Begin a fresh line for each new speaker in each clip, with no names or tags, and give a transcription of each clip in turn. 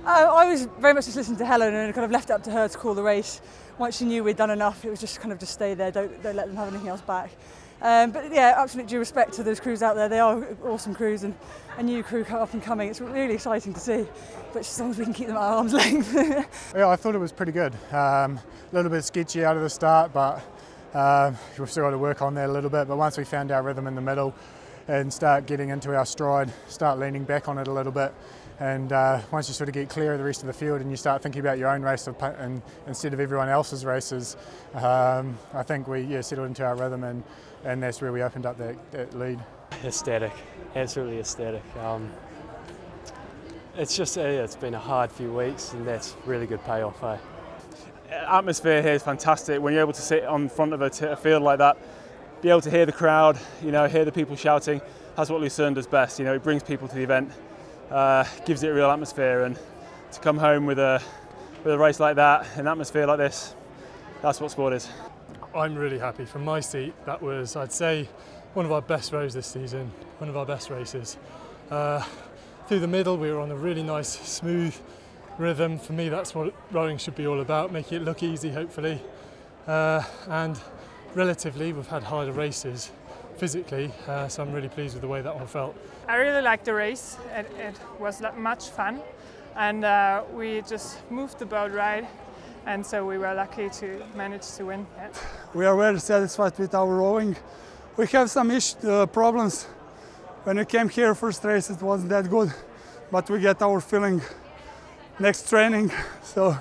I was very much just listening to Helen and kind of left it up to her to call the race. Once she knew we'd done enough, it was just kind of just stay there, don't let them have anything else back. But yeah, absolute due respect to those crews out there. They are awesome crews and a new crew up and coming. It's really exciting to see, but as long as we can keep them at arm's length.
Yeah, I thought it was pretty good. A little bit sketchy out of the start, but we've still got to work on that a little bit. But once we found our rhythm in the middle and start getting into our stride, start leaning back on it a little bit, and once you sort of get clear of the rest of the field and you start thinking about your own race instead of everyone else's races, I think we settled into our rhythm, and that's where we opened up that lead.
Ecstatic, absolutely ecstatic. It's just it's been a hard few weeks, and that's really good payoff.
Atmosphere here is fantastic. When you're able to sit on front of a field like that, be able to hear the crowd, hear the people shouting. That's what Lucerne does best. It brings people to the event, gives it a real atmosphere, and to come home with a race like that, an atmosphere like this, that's what sport is.
I'm really happy. From my seat, that was, I'd say, one of our best rows this season, one of our best races. Through the middle, we were on a really nice, smooth rhythm. For me, that's what rowing should be all about, making it look easy, hopefully. And relatively, we've had harder races physically, so I'm really pleased with the way that one felt.
I really liked the race. It was much fun, and we just moved the boat right, and so we were lucky to manage to win. Yeah.
We are very satisfied with our rowing. We have some problems. When we came here first race, it wasn't that good, but we get our feeling next training, so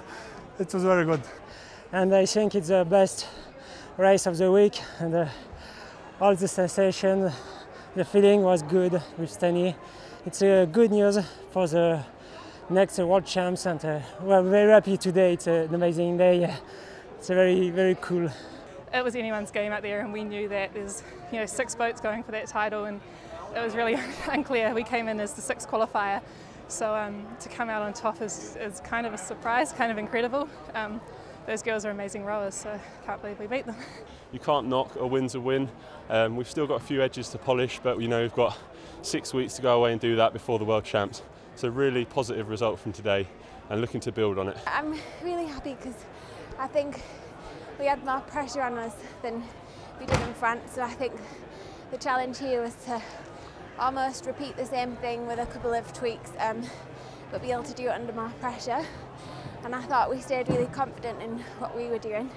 it was very good.
And I think it's the best race of the week, and all the sensation, the feeling was good with Steny. It's good news for the next World Champs, and we're very happy today. It's an amazing day. It's very, very cool.
It was anyone's game out there, and we knew that there's 6 boats going for that title, and it was really unclear. We came in as the 6th qualifier, so to come out on top is kind of a surprise, kind of incredible. Those girls are amazing rowers, so I can't believe we beat them.
You can't knock a win's a win. We've still got a few edges to polish, but we've got 6 weeks to go away and do that before the World Champs. So really positive result from today, and looking to build on it.
I'm really happy because I think we had more pressure on us than we did in France, so I think the challenge here was to almost repeat the same thing with a couple of tweaks, but be able to do it under more pressure. And I thought we stayed really confident in what we were doing,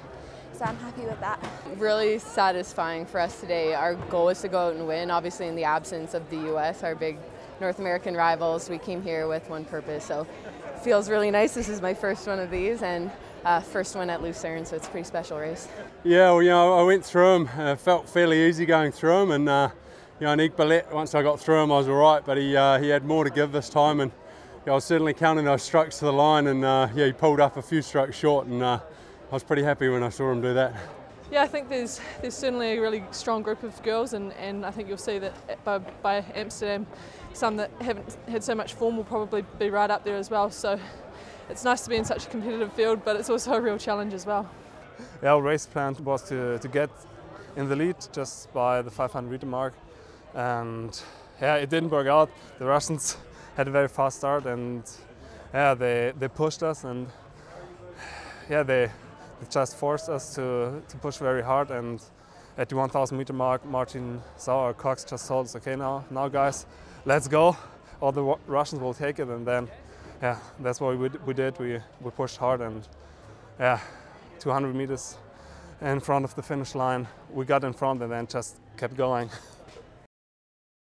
so I'm happy with that.
Really satisfying for us today. Our goal is to go out and win, obviously in the absence of the US, our big North American rivals. We came here with one purpose, so it feels really nice. This is my first one of these, and first one at Lucerne, so it's a pretty special race.
Yeah, well, I went through them, felt fairly easy going through them, and Nick Ballet, once I got through him, I was all right, but he had more to give this time, and I was certainly counting those strokes to the line, and he pulled up a few strokes short, and I was pretty happy when I saw him do that.
Yeah, I think there's certainly a really strong group of girls, and I think you'll see that by Amsterdam, some that haven't had so much form will probably be right up there as well. So it's nice to be in such a competitive field, but it's also a real challenge as well.
Our race plan was to get in the lead just by the 500-meter mark, and yeah, it didn't work out. The Russians had a very fast start, and yeah, they pushed us, and yeah, they just forced us to push very hard. And at the 1,000-meter mark, Martin saw our Cox just told us, okay, now guys, let's go, or the Russians will take it. And then yeah, that's what we did. We pushed hard, and yeah, 200 meters in front of the finish line, we got in front and then just kept going.